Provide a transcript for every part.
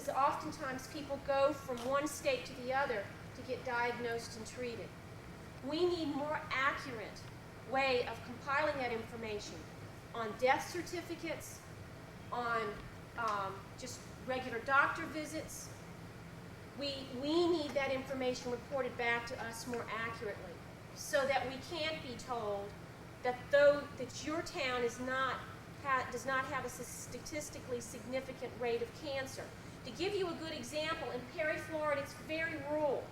because oftentimes people go from one state to the other to get diagnosed and treated. We need more accurate way of compiling that information on death certificates, on just regular doctor visits. We need that information reported back to us more accurately so that we can't be told that your town does not have a statistically significant rate of cancer. To give you a good example, in Perry, Florida, it's very rural.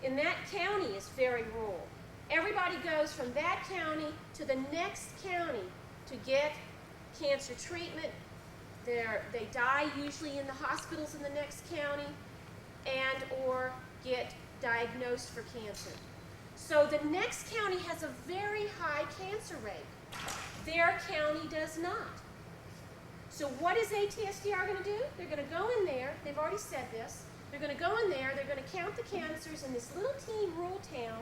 In that county, it's very rural. Everybody goes from that county to the next county to get cancer treatment. They die usually in the hospitals in the next county and or get diagnosed for cancer. So the next county has a very high cancer rate. Their county does not. So what is ATSDR going to do? They're going to go in there, they've already said this, they're going to go in there, they're going to count the cancers in this little teeny rural town,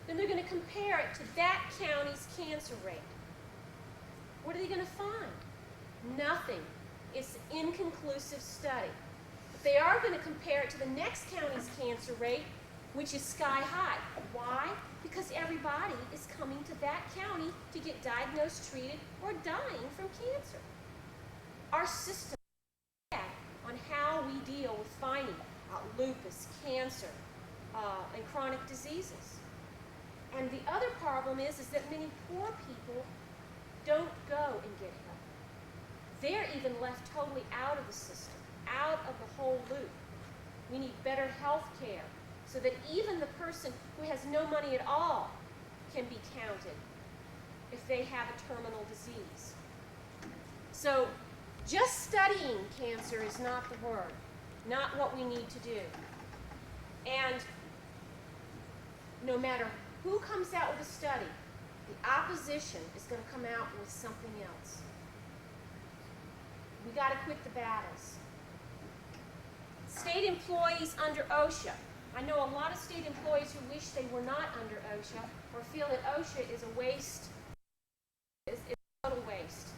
then they're going to compare it to that county's cancer rate. What are they going to find? Nothing. It's an inconclusive study. But they are going to compare it to the next county's cancer rate, which is sky high. Why? Because everybody is coming to that county to get diagnosed, treated, or dying from cancer. Our system is bad on how we deal with finding lupus, cancer, and chronic diseases. And the other problem is that many poor people don't go and get help. They're even left totally out of the system, out of the whole loop. We need better health care so that even the person who has no money at all can be counted if they have a terminal disease. So just studying cancer is not the word, not what we need to do. And no matter who comes out with a study, the opposition is going to come out with something else. We got to quit the battles. State employees under OSHA. I know a lot of state employees who wish they were not under OSHA or feel that OSHA is a waste, is a total waste.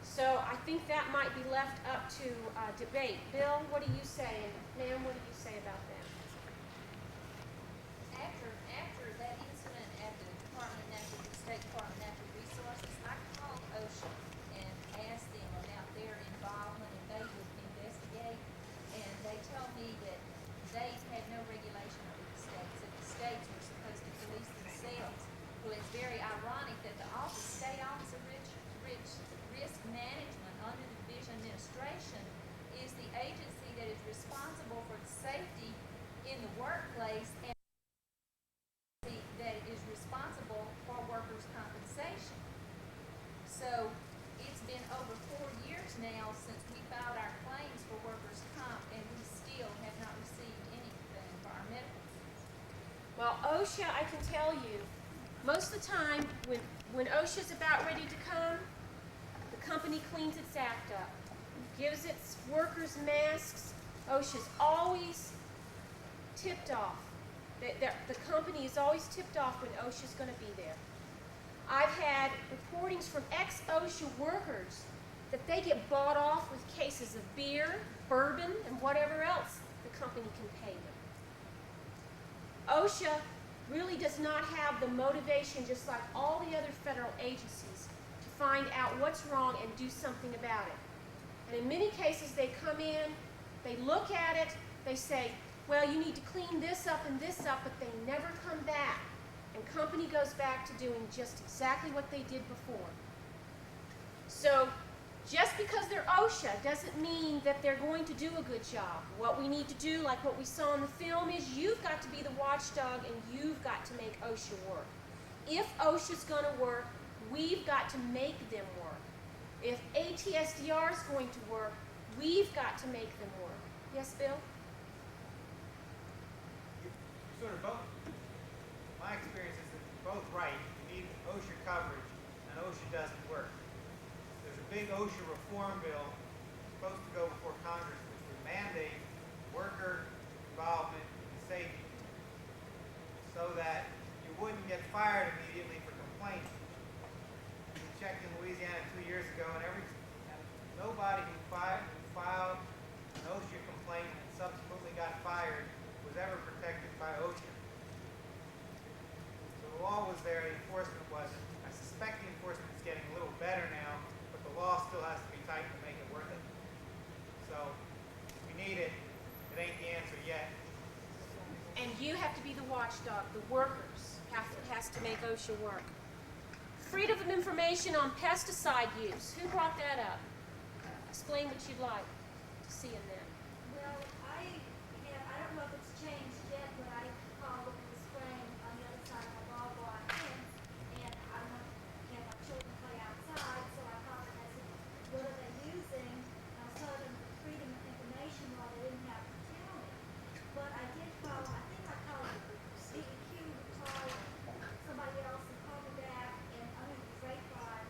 So I think that might be left up to debate. Bill, what do you say? And ma'am, what do you say about that? After that incident at the State Department of Natural Resources, I called OSHA and asked them about their involvement, and they would investigate. And they told me that they had no regulation over the states, that the states were supposed to police themselves. Well, it's very ironic that the State Office of Risk Management under the Division Administration is the agency that is responsible for the safety in the workplace and that is responsible for workers' compensation. So it's been over 4 years now since we filed our claims for workers' comp, and we still have not received anything for our medical. Well, OSHA, I can tell you, most of the time when OSHA's about ready to come, the company cleans its act up, gives its workers masks. OSHA's always tipped off. The company is always tipped off when OSHA's going to be there. I've had reportings from ex-OSHA workers that they get bought off with cases of beer, bourbon, and whatever else the company can pay them. OSHA really does not have the motivation, just like all the other federal agencies, to find out what's wrong and do something about it. And in many cases, they come in, they look at it, they say, well, you need to clean this up and this up, but they never come back. And company goes back to doing just exactly what they did before. So just because they're OSHA doesn't mean that they're going to do a good job. What we need to do, like what we saw in the film, is you've got to be the watchdog and you've got to make OSHA work. If OSHA's going to work, we've got to make them work. If ATSDR is going to work, we've got to make them work. Yes, Bill? You're sort of both. My experience is that you're both right. You need OSHA coverage, and OSHA doesn't work. There's a big OSHA reform bill supposed to go before Congress, which would mandate worker involvement in safety so that you wouldn't get fired immediately for complaining. We checked in Louisiana 2 years ago, and nobody who filed an OSHA complaint watchdog. The workers has to make OSHA work. Freedom of information on pesticide use. Who brought that up? Explain what you'd like to see in that. Well, I don't know if it's changed yet, but I called over the spring on the other side of my ball barn fence, and I want to have my children play outside, so I called and I said, what are they using? And I was telling them the freedom of information while they didn't have to tell me. But I did call, I think I called DEQ to call somebody else and called me back, and I went to Grapevine,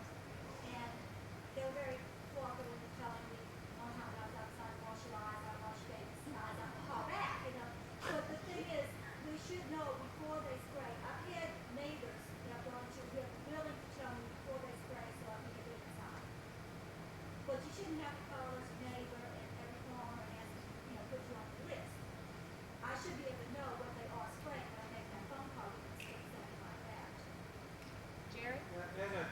and they were very cooperative in telling me on how I was outside, wash your eyes, I wash babies' eyes, I call back, you know. But the thing is, we should know before they spray. I've had neighbors that I've gone to who are willing to tell me before they spray so I can get it inside. But you shouldn't have to call us neighbor at every corner and ask, you know, put you on the list. I should be able to know what they are spraying when I make that phone call and something like that. Jerry? There's a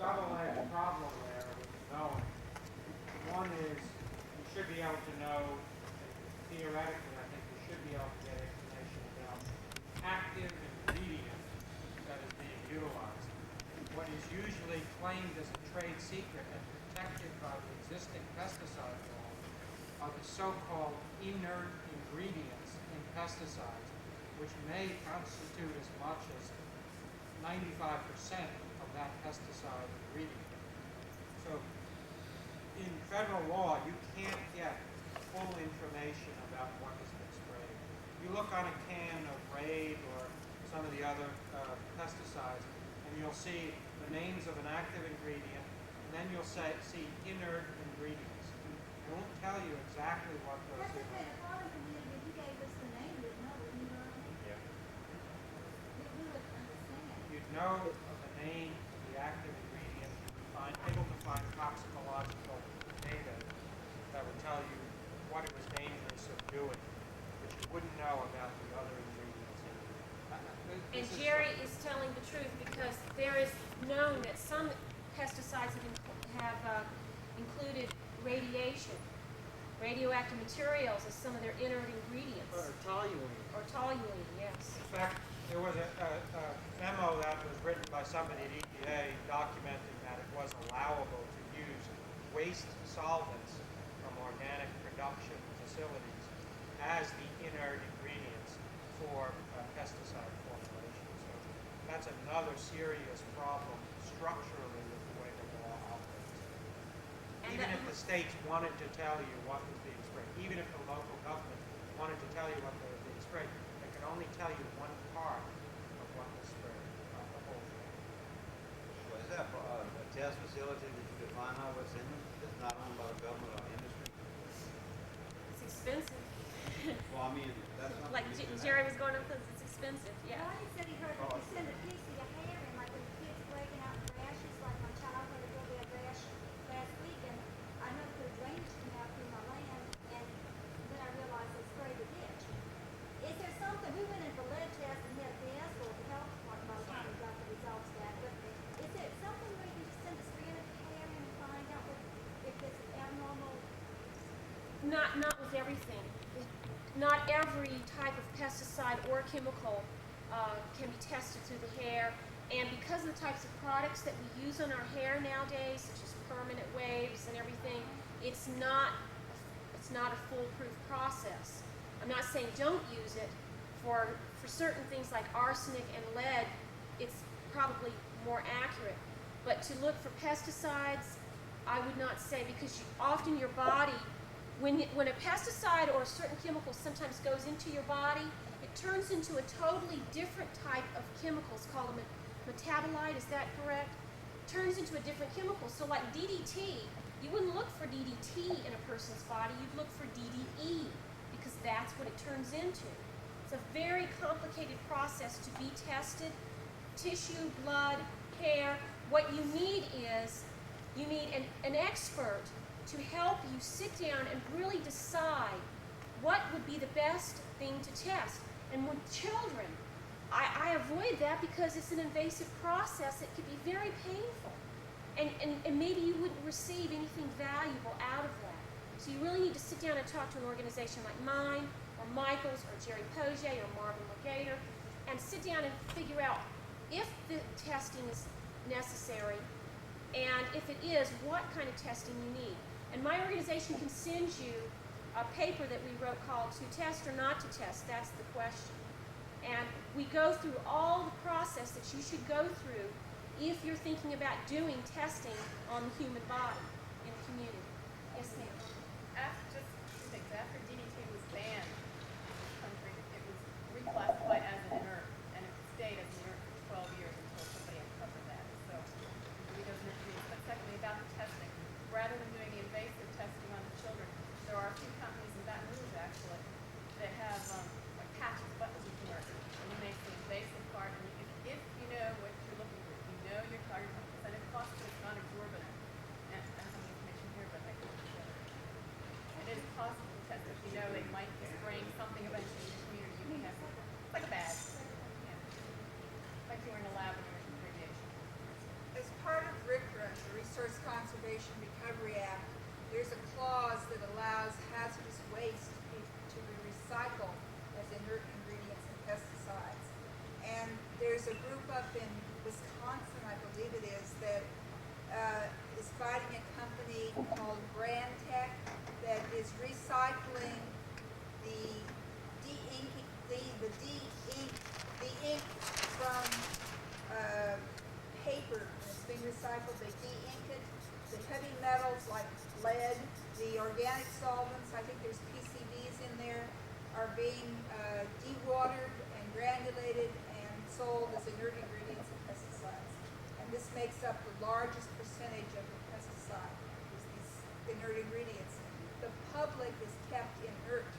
double-edged problem there with knowing. One is you should be able to know, theoretically, I think you should be able to get information about active ingredient that is being utilized. What is usually claimed as a trade secret and protected by the existing pesticide law are the so-called inert ingredients in pesticides, which may constitute as much as 95% of that pesticide ingredient. So in federal law, you can't get full information about what has been sprayed. You look on a can of Raid or some of the other pesticides, and you'll see the names of an active ingredient, and then you'll see inert ingredients. It won't tell you exactly what those That's are. okay, the farming community, if you gave us the name, we'd know, wouldn't you, Ronnie? Yeah. We would understand. You'd know of the name of the active ingredient, able to find toxicological data that would tell you what it was dangerous of doing, but you wouldn't know about the other ingredients in it. And Jerry is telling the truth because there is known that some pesticides have included radiation, radioactive materials as some of their inert ingredients. Or toluene. Or toluene, yes. In fact, there was a memo that was written by somebody at EPA documenting that it was allowable to use waste solvents from organic production facilities as the inert ingredients for pesticide formulation. So that's another serious problem structurally with the way the law operates. And Even if the states wanted to tell you what was being sprayed, even if the local government wanted to tell you what was being sprayed, they could only tell you one part of what was sprayed, not the whole thing. Well, is that a test facility that you could find out what's in them? That's not owned by the government or industry? It's expensive. Well, I mean, that's not. Like Jerry was going up because it's expensive, yeah. Ronnie said he heard that you send a piece of your hair in, like when the kids breaking out in rashes, like my child had a really bad rash last week, and I know the drainage canal through my land, and then I realized they sprayed the ditch. Is there something, we went in for lead test and had to ask for the health department by the time we got the results back, but is there something where you can just send a strand of your hair in and find out if it's abnormal? Not with everything. Not every type of pesticide or chemical can be tested through the hair. And because of the types of products that we use on our hair nowadays, such as permanent waves and everything, it's not a foolproof process. I'm not saying don't use it for certain things like arsenic and lead. It's probably more accurate. But to look for pesticides, I would not say, because often your body, when a pesticide or a certain chemical sometimes goes into your body, it turns into a totally different type of chemicals called a metabolite. Is that correct? Turns into a different chemical. So like DDT, you wouldn't look for DDT in a person's body. You'd look for DDE because that's what it turns into. It's a very complicated process to be tested. Tissue, blood, hair. What you need is you need an expert to help you sit down and really decide what would be the best thing to test. And with children, I avoid that because it's an invasive process. It could be very painful. And maybe you wouldn't receive anything valuable out of that. So you really need to sit down and talk to an organization like mine, or Michael's, or Jerry Pogier, or Marvin Legator, and sit down and figure out if the testing is necessary, and if it is, what kind of testing you need. And my organization can send you a paper that we wrote called "To Test or Not to Test." That's the question. And we go through all the process that you should go through if you're thinking about doing testing on the human body in the community. Yes, ma'am. After, just two things. After DDT was banned in this country, it was reclassified as an inert, and it stayed as an inert for 12 years until somebody uncovered that. So, we don't agree. But secondly, about the testing, rather than doing the invasive testing on the children, there are a few companies in Baton Rouge actually that have like patches, buttons you can wear, and you make the invasive part. And if you know what you're looking for, if you know your target market, and it costs, but it's not exorbitant. And I don't have the information here, but I can share it. It is possible to test if you know they might be spraying something eventually in the community. You can have it's like a badge. Yeah. Like you were in a lab when you were in radiation. As part of RCRA, the Resource Conservation Recovery Act, there's a clause that allows hazardous waste to be recycled as inert ingredients in pesticides. And there's a group up in Wisconsin, I believe it is, that is fighting a company called Brand Tech that is recycling the ink from paper. When it's being recycled, they de-ink it. The heavy metals like lead, the organic solvents, I think there's PCBs in there, are being dewatered and granulated and sold as inert ingredients in pesticides. And this makes up the largest percentage of the pesticide, is these inert ingredients. The public is kept inert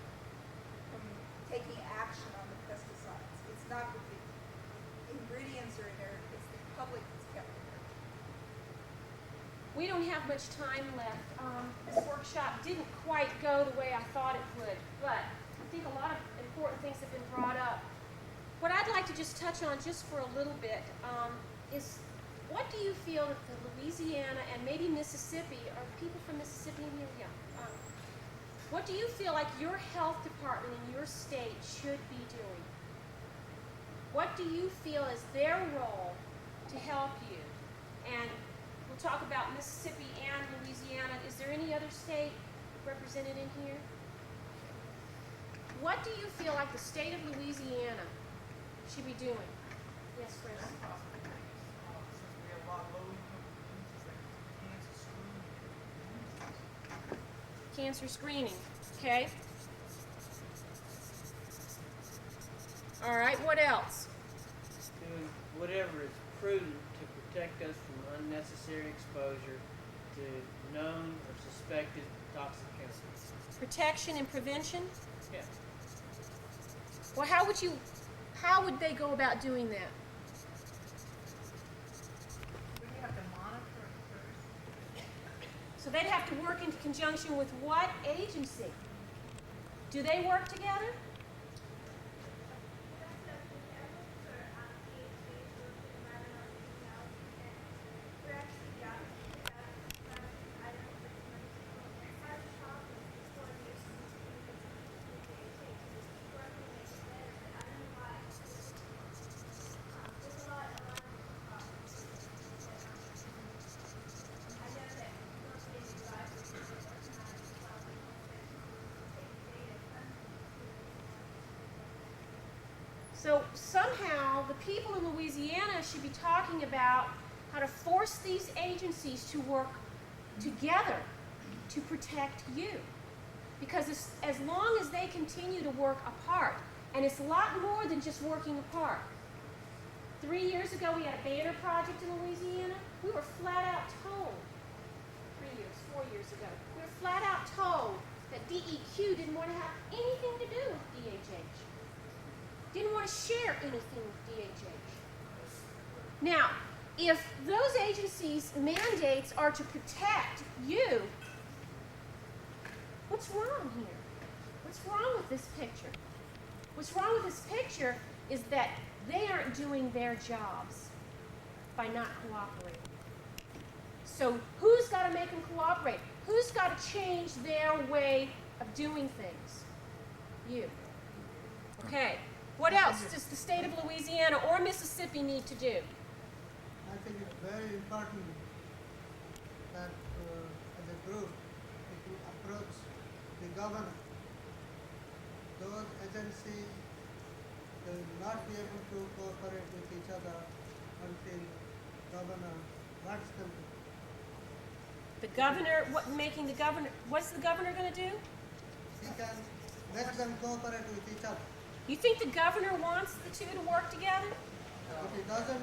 from taking action on the pesticides. It's not that the ingredients are inert, it's the public that's kept inert. We don't have much time left. This workshop didn't quite go the way I thought it would, but I think a lot of important things have been brought up. What I'd like to just touch on just for a little bit is, what do you feel that the Louisiana and maybe Mississippi, are people from Mississippi in here? Yeah. What do you feel like your health department in your state should be doing? What do you feel is their role to help you? And we'll talk about Mississippi and Louisiana. Is there any other state represented in here? What do you feel like the state of Louisiana should be doing? Yes, Chris. Since we have a lot of low-income communities, like cancer screening. Cancer screening, okay? All right, what else? Doing whatever is prudent to protect us from unnecessary exposure to known or suspected toxic chemicals. Protection and prevention? Yeah. Well, how would they go about doing that? Would you have to monitor it first? So they'd have to work in conjunction with what agency? Do they work together? So somehow the people in Louisiana should be talking about how to force these agencies to work together to protect you. Because as long as they continue to work apart, and it's a lot more than just working apart. 3 years ago we had a banner project in Louisiana. We were flat out told, 4 years ago, we were flat out told that DEQ didn't want to have anything to do with DHH. Didn't want to share anything with DHH. Now, if those agencies' mandates are to protect you, what's wrong here? What's wrong with this picture? What's wrong with this picture is that they aren't doing their jobs by not cooperating. So who's got to make them cooperate? Who's got to change their way of doing things? You. Okay. What else does the state of Louisiana or Mississippi need to do? I think it's very important that as a group, if you approach the governor, those agencies will not be able to cooperate with each other until governor wants them to. The governor, what's the governor going to do? He can let them cooperate with each other. You think the governor wants the two to work together? If he doesn't,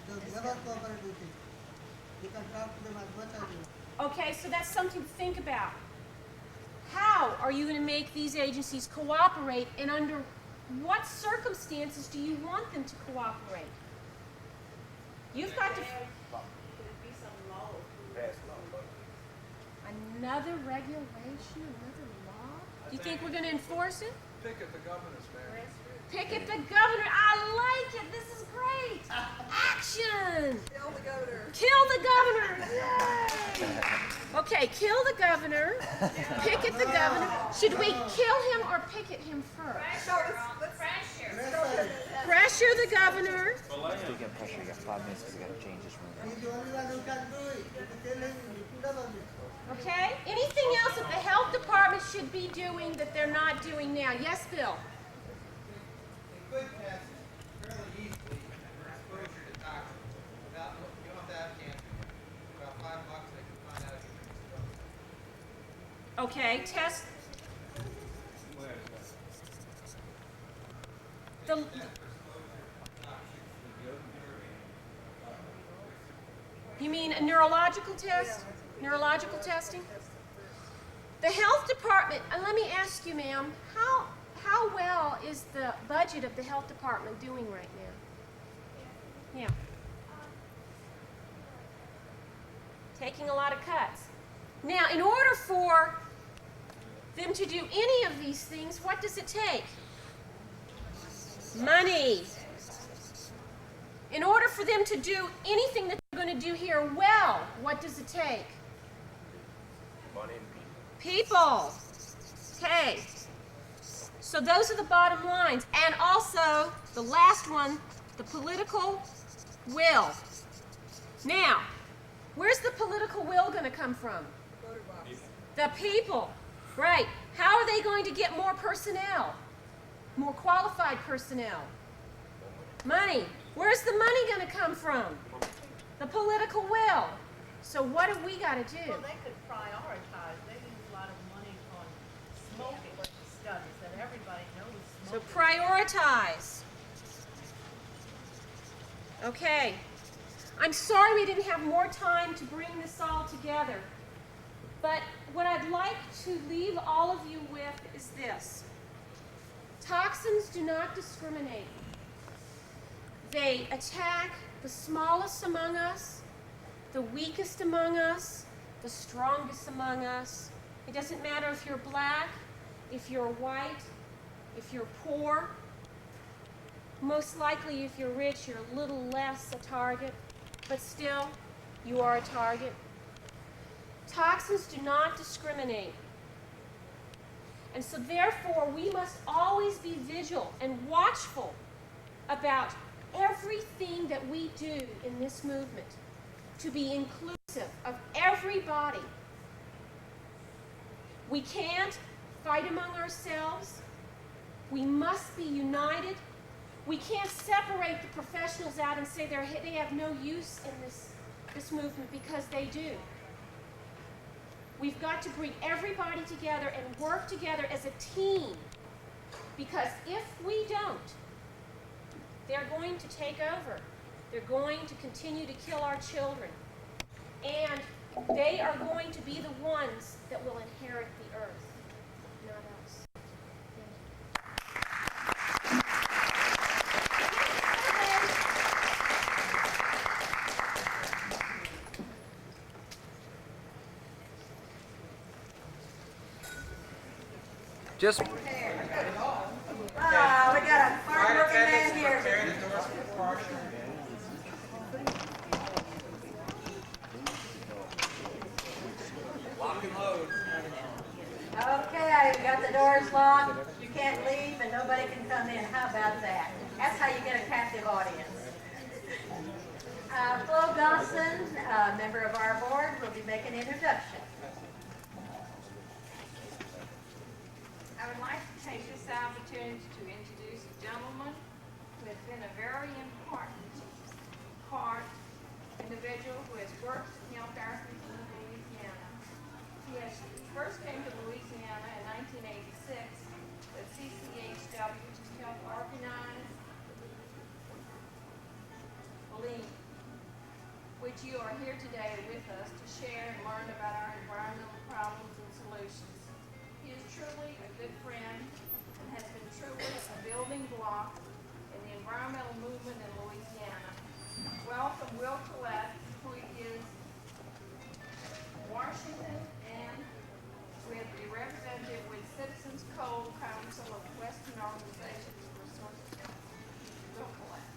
they'll never cooperate with each other. You can talk to them as much as you want. Okay, so that's something to think about. How are you going to make these agencies cooperate, and under what circumstances do you want them to cooperate? You've got to... Another regulation, another law? Do you think we're going to enforce it? Picket the governors, man. Picket the governor. I like it. This is great. Action. Kill the governor. Kill the governor. Yay. Okay, kill the governor. Picket the governor. Should we kill him or picket him first? Pressure the governor. Still getting pressure. You got 5 minutes because you got to change this room. He's the only one who can do it. If you kill him, you can never do it. Okay? Anything else that the health department should be doing that they're not doing now? Yes, Bill? They could test fairly easily for exposure to toxins. Without, you don't have to have cancer. For about $5 they can find out if you're exposed. Okay, test. The, you mean a neurological test? Neurological testing? The health department, let me ask you, ma'am, how well is the budget of the health department doing right now? Yeah. Taking a lot of cuts. Now, in order for them to do any of these things, what does it take? Money. In order for them to do anything that they're going to do here well, what does it take? Money and people. People. Okay. So those are the bottom lines. And also, the last one, the political will. Now, where's the political will going to come from? Voter box. The people. Right. How are they going to get more personnel? More qualified personnel? Money. Where's the money going to come from? The political will. So what have we got to do? Well, they could prioritize. They use a lot of money on smoking studies that everybody knows So smoking. prioritize. Okay. I'm sorry we didn't have more time to bring this all together. But what I'd like to leave all of you with is this. Toxins do not discriminate. They attack the smallest among us, the weakest among us, the strongest among us. It doesn't matter if you're black, if you're white, if you're poor. Most likely, if you're rich, you're a little less a target, but still, you are a target. Toxins do not discriminate. And so therefore, we must always be vigilant and watchful about everything that we do in this movement to be inclusive of everybody. We can't fight among ourselves. We must be united. We can't separate the professionals out and say they have no use in this movement, because they do. We've got to bring everybody together and work together as a team, because if we don't, they're going to take over. They're going to continue to kill our children. And they are going to be the ones that will inherit the earth, not us. Just We got a hard-working man here. Prepare the doors for departure. Lock and load. Okay, we got the doors locked, you can't leave and nobody can come in. How about that? That's how you get a captive audience. Flo Dawson, member of our board, will be making an introduction. I would like to take this opportunity to introduce a gentleman who has been a very important individual who has worked and helped our people in Louisiana. He first came to Louisiana in 1986 with CCHW to help organize Lean, which you are here today with us to share and learn about our environmental problems and solutions. He is truly a good friend and has been truly a building block in the environmental movement in Louisiana. Welcome, Will Collette, who is Washington and with the representative with Citizens Coal Council of Western Organizations for Resources. Will Collette.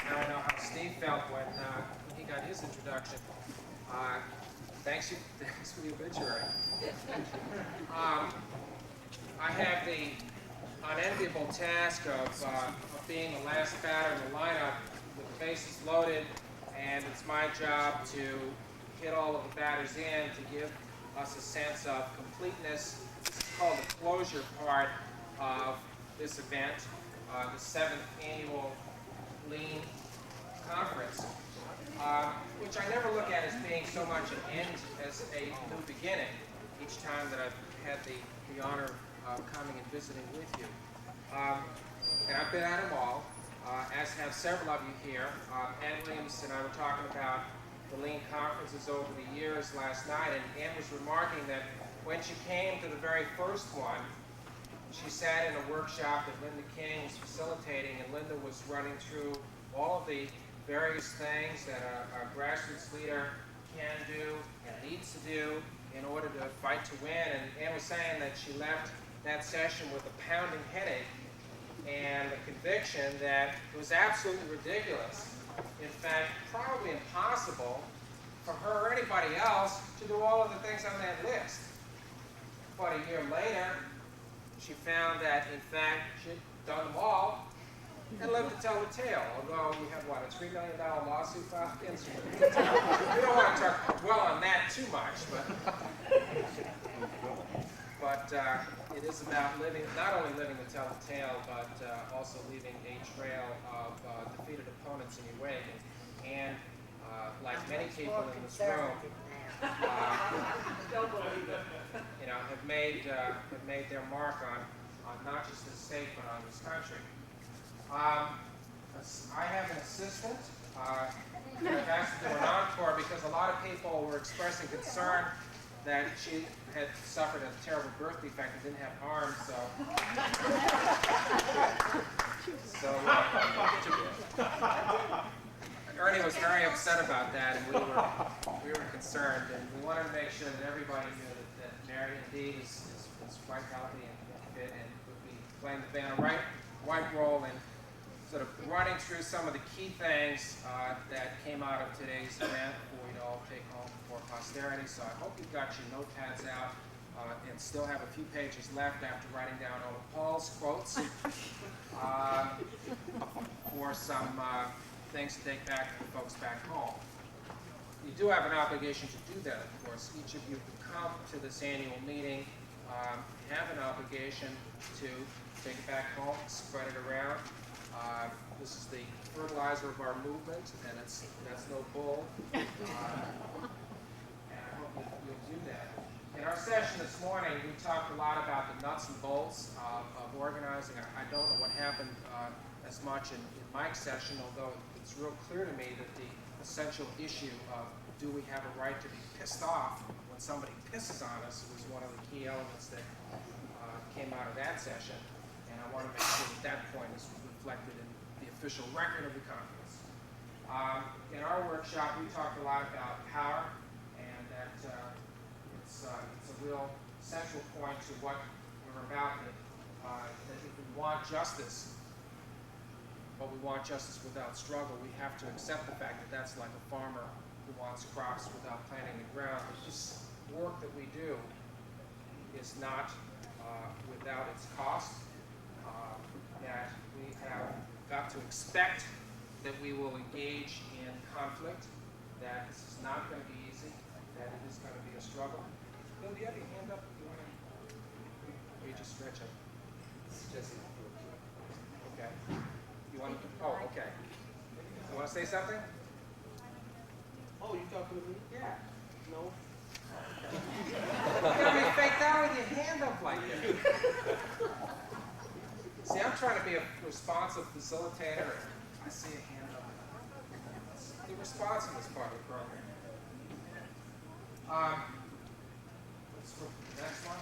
Now I know how Steve felt when he got his introduction. Thanks for the obituary. I have the unenviable task of being the last batter in the lineup with the bases loaded, and it's my job to hit all of the batters in to give us a sense of completeness. This is called the closure part of this event, the 7th annual Lean Conference, which I never look at as being so much an end as a new beginning each time that I've had the honor of coming and visiting with you. And I've been at them all, as have several of you here. Ann Williams and I were talking about the Lean conferences over the years last night, and Ann was remarking that when she came to the very first one, she sat in a workshop that Linda King was facilitating, and Linda was running through all of the various things that a grassroots leader can do and needs to do in order to fight to win. And Ann was saying that she left that session with a pounding headache and the conviction that it was absolutely ridiculous, in fact, probably impossible for her or anybody else to do all of the things on that list. But a year later, she found that, in fact, she'd done them all and lived to tell the tale. Although we have, what, a $3 million lawsuit filed against her. We don't want to dwell on that too much, but it is about living, not only living to tell the tale, but also leaving a trail of defeated opponents in your wake. And like many people in this room, have made their mark on not just this state but on this country. I have an assistant. I've asked to do an encore because a lot of people were expressing concern that she had suffered a terrible birth defect and didn't have arms, Ernie was very upset about that, and we were concerned, and we wanted to make sure that everybody knew that Mary indeed is quite healthy and fit and would be playing the band a right role in sort of running through some of the key things that came out of today's event for you to all take home for posterity. So I hope you've got your notepads out and still have a few pages left after writing down all of Paul's quotes for some things to take back to the folks back home. You do have an obligation to do that, of course. Each of you who come to this annual meeting have an obligation to take it back home, spread it around. This is the fertilizer of our movement, and that's no bull. And I hope you'll do that. In our session this morning, we talked a lot about the nuts and bolts of organizing. I don't know what happened as much in Mike's session, although it's real clear to me that the essential issue of do we have a right to be pissed off when somebody pisses on us was one of the key elements that came out of that session. And I want to make sure that point is reflected in the official record of the conference. In our workshop, we talked a lot about power, and that it's a real central point to what we're about, that if we want justice, but we want justice without struggle, we have to accept the fact that that's like a farmer who wants crops without planting the ground. This work that we do is not without its cost, that we have got to expect that we will engage in conflict, that this is not going to be easy, that it is going to be a struggle. Bill, do you have your hand up? Or you just stretch it? Jesse. Okay. You want to? Oh, okay. You want to say something? Oh, you talking to me? Yeah. No. You got me faked out with your hand up like that. See, I'm trying to be a responsive facilitator. I see a hand up. The responsiveness part of the program. Let's look at the next one.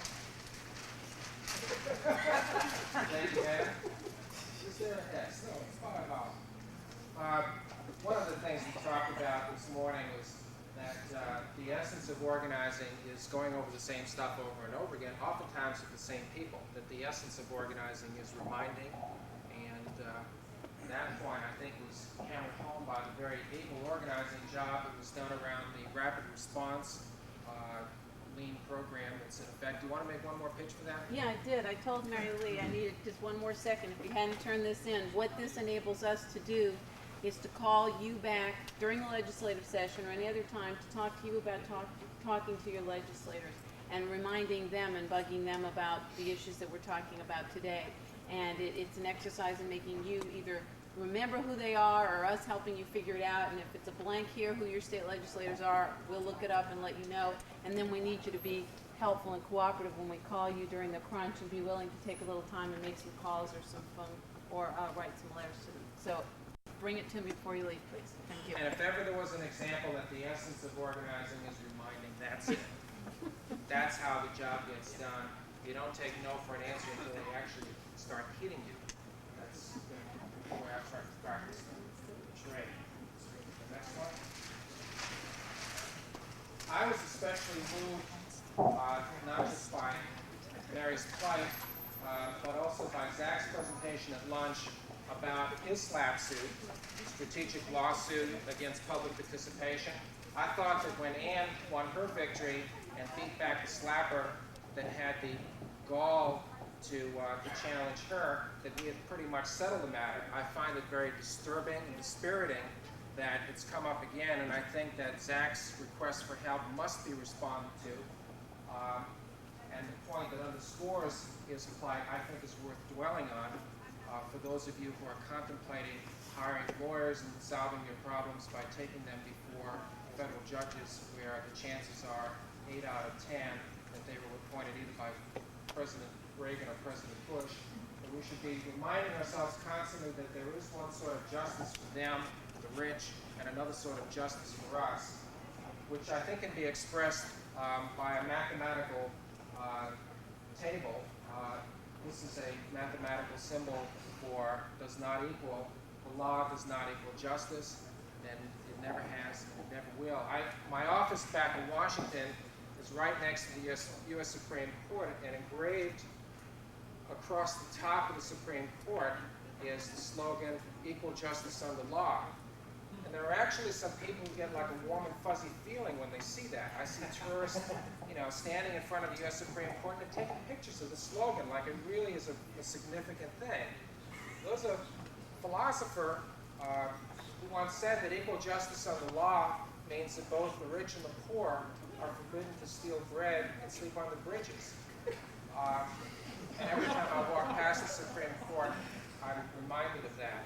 Thank you, man. Is there an X? No, it's fine. One of the things we talked about this morning was that the essence of organizing is going over the same stuff over and over again, oftentimes with the same people. That the essence of organizing is reminding, and that point I think was hammered home by the very able organizing job that was done around the rapid response lean program that's in effect. Do you want to make one more pitch for that? Yeah, I did. I told Mary Lee I needed just one more second. If you hadn't turned this in, what this enables us to do is to call you back during the legislative session or any other time to talk to you about talking to your legislators and reminding them and bugging them about the issues that we're talking about today. And it's an exercise in making you either remember who they are or us helping you figure it out. And if it's a blank here who your state legislators are, we'll look it up and let you know. And then we need you to be helpful and cooperative when we call you during the crunch and be willing to take a little time and make some calls or some phone or write some letters to them. So bring it to me before you leave, please. Thank you. And if ever there was an example that the essence of organizing is reminding, that's it. That's how the job gets done. You don't take no for an answer until they actually start hitting you. That's the way I try to practice the trade. The next one. I was especially moved, not just by Mary's plight, but also by Zach's presentation at lunch about his SLAP suit, strategic lawsuit against public participation. I thought that when Ann won her victory and beat back the slapper that had the gall to challenge her, that we had pretty much settled the matter. I find it very disturbing and dispiriting that it's come up again, and I think that Zach's request for help must be responded to. And the point that underscores his plight, I think, is worth dwelling on. For those of you who are contemplating hiring lawyers and solving your problems by taking them before federal judges, where the chances are 8 out of 10 that they were appointed either by President Reagan or President Bush, that we should be reminding ourselves constantly that there is one sort of justice for them, the rich, and another sort of justice for us, which I think can be expressed by a mathematical table. This is a mathematical symbol for does not equal. The law does not equal justice, and it never has, and it never will. My office back in Washington is right next to the U.S. Supreme Court, and engraved across the top of the Supreme Court is the slogan, equal justice under law. And there are actually some people who get like a warm and fuzzy feeling when they see that. I see tourists, standing in front of the U.S. Supreme Court and they're taking pictures of the slogan like it really is a significant thing. There's a philosopher who once said that equal justice under law means that both the rich and the poor are forbidden to steal bread and sleep on the bridges. And every time I walk past the Supreme Court, I'm reminded of that.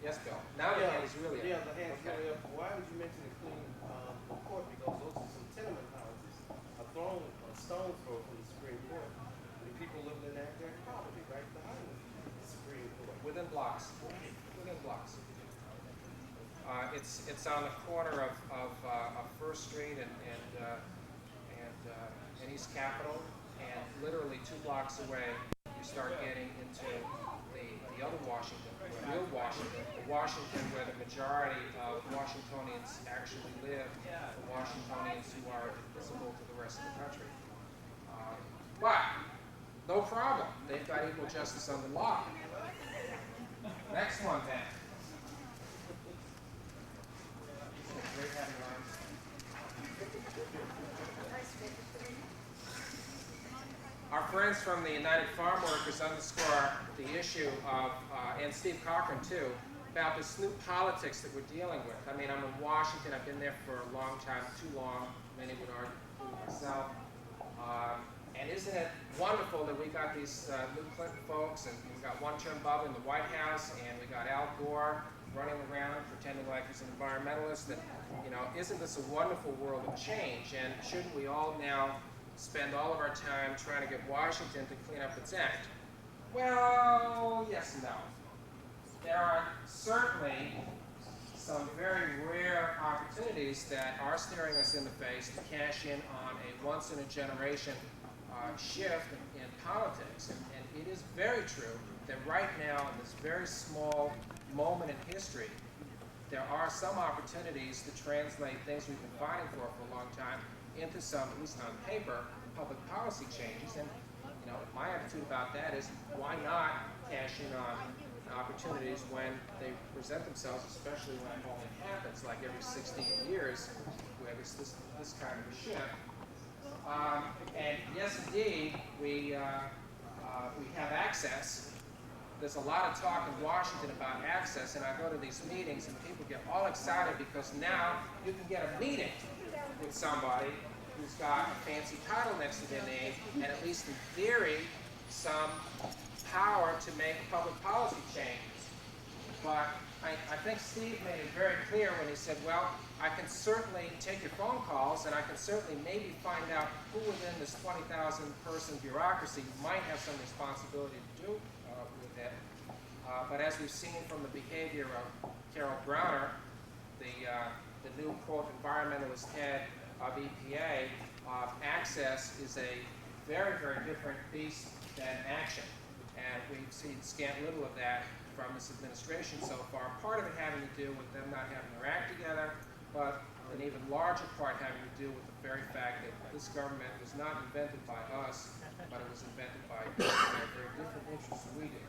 Yes, Bill. Now the hand is really up. Yeah, the hand's really up. Why would you mention the clean court? Because those are some tenement houses, a stone's throw from the Supreme Court. And people living in that their property right behind the Supreme Court. Within blocks. Within blocks. It's on the corner of First Street and East Capitol, and literally 2 blocks away, you start getting into the other Washington, the real Washington, the Washington where the majority of Washingtonians actually live, the Washingtonians who are visible to the rest of the country. But no problem. They've got equal justice under law. Next one, then. Great having you on. friends from the United Farm Workers underscore the issue of, and Steve Cochran too, about this new politics that we're dealing with. I mean, I'm in Washington. I've been there for a long time, too long, many would argue, including myself. And isn't it wonderful that we got these new Clinton folks, and we got one-term Bob in the White House, and we got Al Gore running around pretending like he's an environmentalist. And, you know, isn't this a wonderful world of change? And shouldn't we all now spend all of our time trying to get Washington to clean up its act? Well, yes and no. There are certainly some very rare opportunities that are staring us in the face to cash in on a once-in-a-generation shift in politics. And it is very true that right now, in this very small moment in history, there are some opportunities to translate things we've been fighting for a long time into some, at least on paper, public policy changes. And you know, my attitude about that is, why not cash in on opportunities when they present themselves, especially when it only happens like every 16 years, where there's this kind of a shift. And yes, indeed, we have access. There's a lot of talk in Washington about access, and I go to these meetings and people get all excited because now you can get a meeting with somebody who's got a fancy title next to their name, and at least in theory, some power to make public policy changes. But I think Steve made it very clear when he said, well, I can certainly take your phone calls, and I can certainly maybe find out who within this 20,000 person bureaucracy might have some responsibility to do with it. But as we've seen from the behavior of Carol Browner, the new, quote, environmentalist head of EPA, access is a very, very different beast than action. And we've seen scant little of that from this administration so far. Part of it having to do with them not having their act together, but an even larger part having to do with the very fact that this government was not invented by us, but it was invented by very different interests than we do.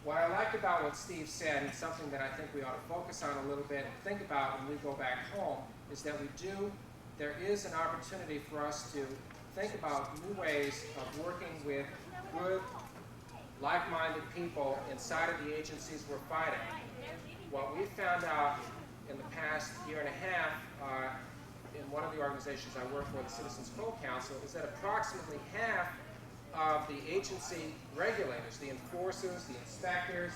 What I liked about what Steve said, and something that I think we ought to focus on a little bit and think about when we go back home, is that there is an opportunity for us to think about new ways of working with good, like-minded people inside of the agencies we're fighting. What we found out in the past year and a half in one of the organizations I work for, the Citizens Code Council, is that approximately half of the agency regulators, the enforcers, the inspectors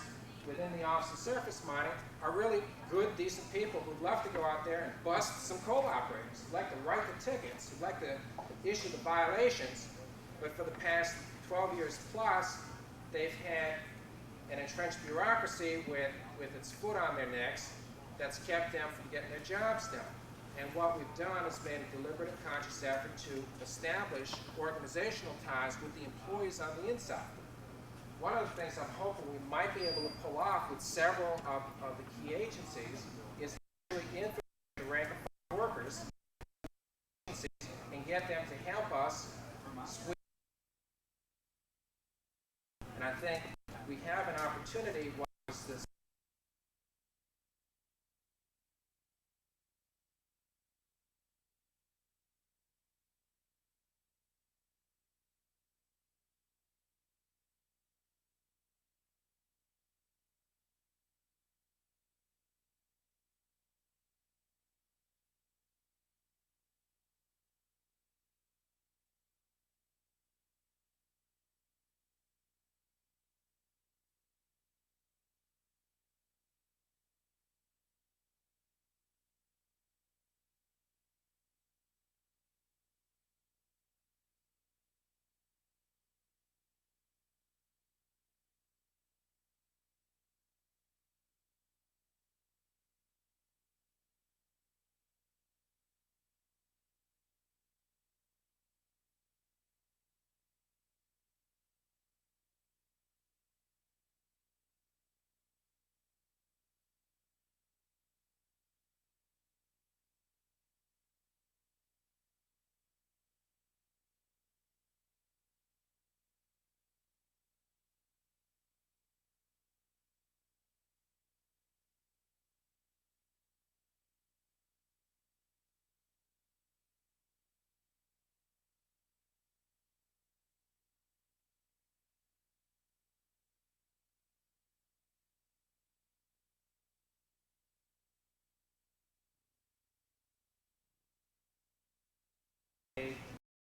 within the Office of Surface Mining, are really good, decent people who'd love to go out there and bust some coal operators, who'd like to write the tickets, who'd like to issue the violations. But for the past 12 years plus, they've had an entrenched bureaucracy with its foot on their necks that's kept them from getting their jobs done. And what we've done is made a deliberate and conscious effort to establish organizational ties with the employees on the inside. One of the things I'm hoping we might be able to pull off with several of the key agencies is actually infiltrate the rank and file workers and get them to help us switch. And I think we have an opportunity once this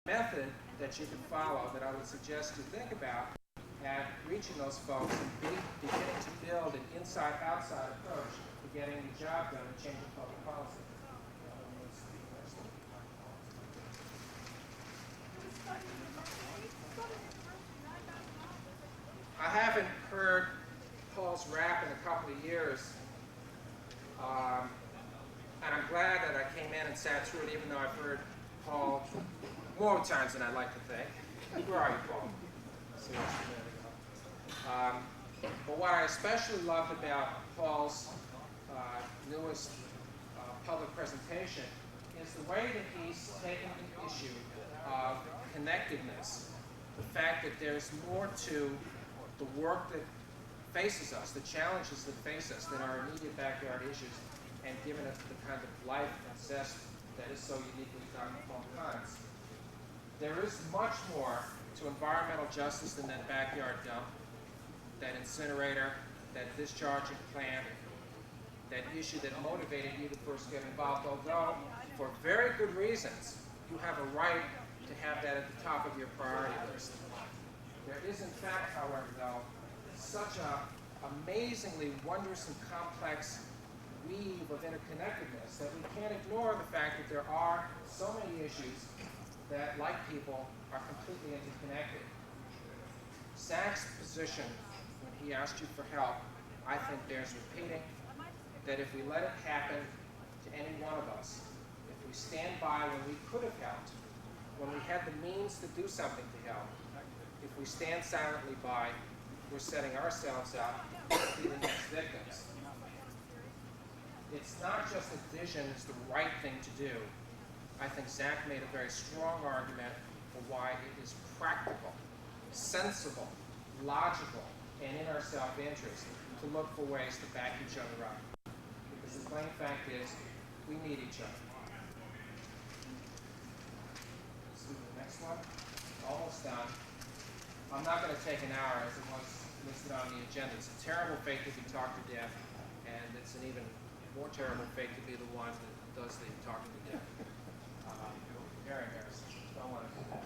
method that you can follow that I would suggest you think about at reaching those folks and beginning to build an inside-outside approach to getting the job done and changing public policy. I haven't heard Paul's rap in a couple of years, and I'm glad that I came in and sat through it, even though I've heard Paul more times than I'd like to think. Where are you, Paul? But what I especially loved about Paul's newest public presentation is the way that he's taken the issue of connectedness, the fact that there's more to the work that faces us, the challenges that face us than our immediate backyard issues, and given it the kind of life and zest that is so uniquely Dr. Paul Collette. There is much more to environmental justice than that backyard dump, that incinerator, that discharging plant, that issue that motivated you to first get involved, although for very good reasons, you have a right to have that at the top of your priority list. There is in fact, however, though, such an amazingly wondrous and complex weave of interconnectedness that we can't ignore the fact that there are so many issues that, like people, are completely interconnected. Zach's position when he asked you for help, I think bears repeating, that if we let it happen to any one of us, if we stand by when we could have helped, when we had the means to do something to help, if we stand silently by, we're setting ourselves up to be the next victims. It's not just that vision is the right thing to do. I think Zach made a very strong argument for why it is practical, sensible, logical, and in our self-interest to look for ways to back each other up. Because the plain fact is, we need each other. Let's do the next one. Almost done. I'm not going to take an hour as it was listed on the agenda. It's a terrible fate to be talked to death, and it's an even more terrible fate to be the one that does the talking to death. Very embarrassing. Don't want to do that.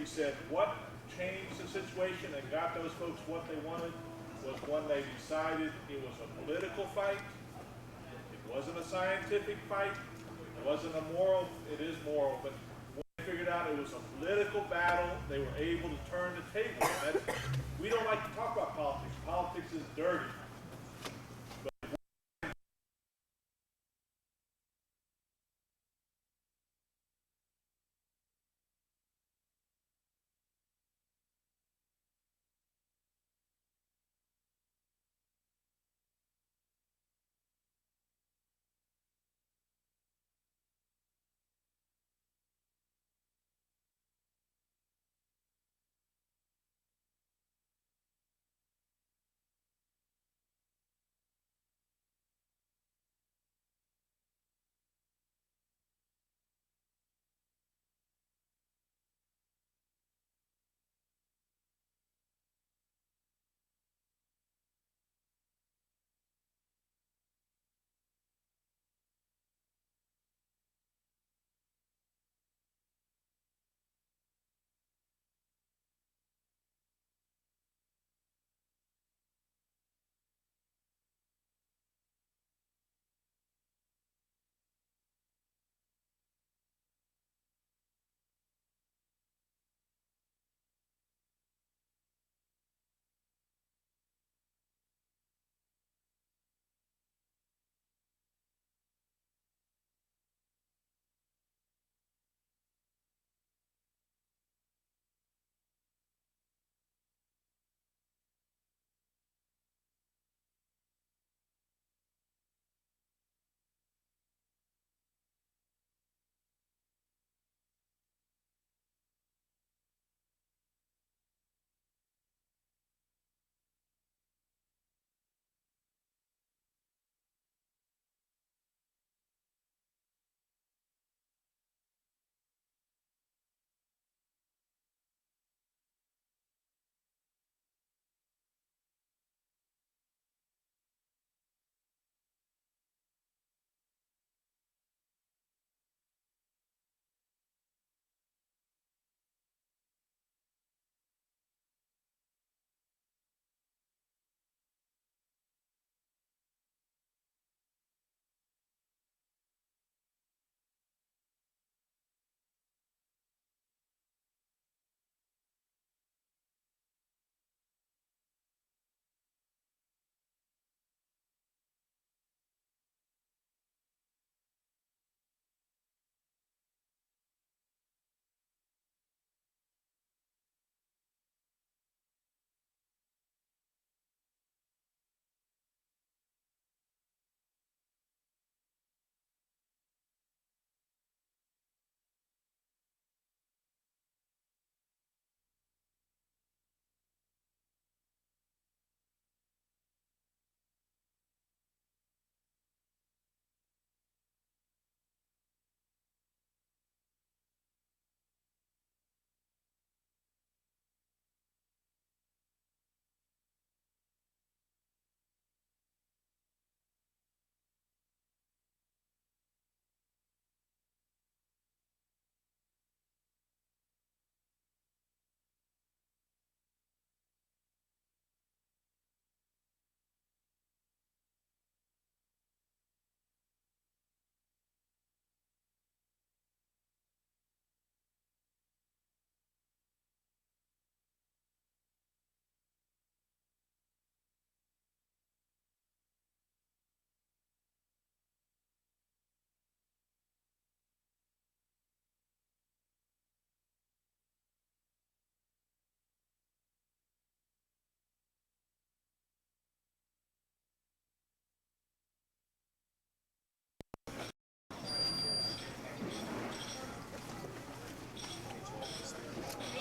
he said what changed the situation and got those folks what they wanted was when they decided it was a political fight. It wasn't a scientific fight. It wasn't a moral, it is moral, but when they figured out it was a political battle, they were able to turn the table. We don't like to talk about politics. Politics is dirty.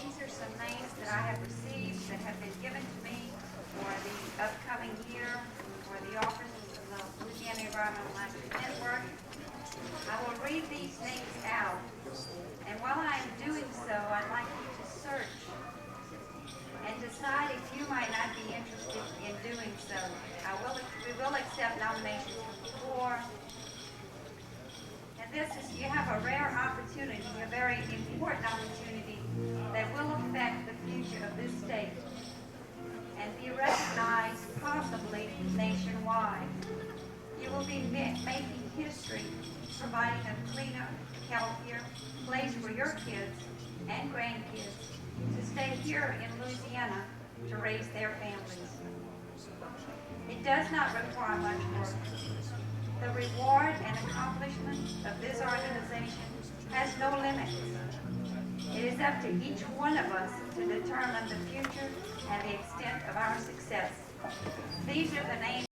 These are some names that I have received that have been given to me for the upcoming year for the Office of the Louisiana Environmental Action Network. I will read these names out, and while I am doing so, I'd like you to search and decide if you might not be interested in doing so. We will accept nominations from the floor. And this is, you have a rare opportunity, a very important opportunity that will affect the future of this state and be recognized possibly nationwide. You will be making history, providing a cleaner, healthier place for your kids and grandkids to stay here in Louisiana to raise their families. It does not require much work. The reward and accomplishment of this organization has no limits. It is up to each one of us to determine the future and the extent of our success. These are the names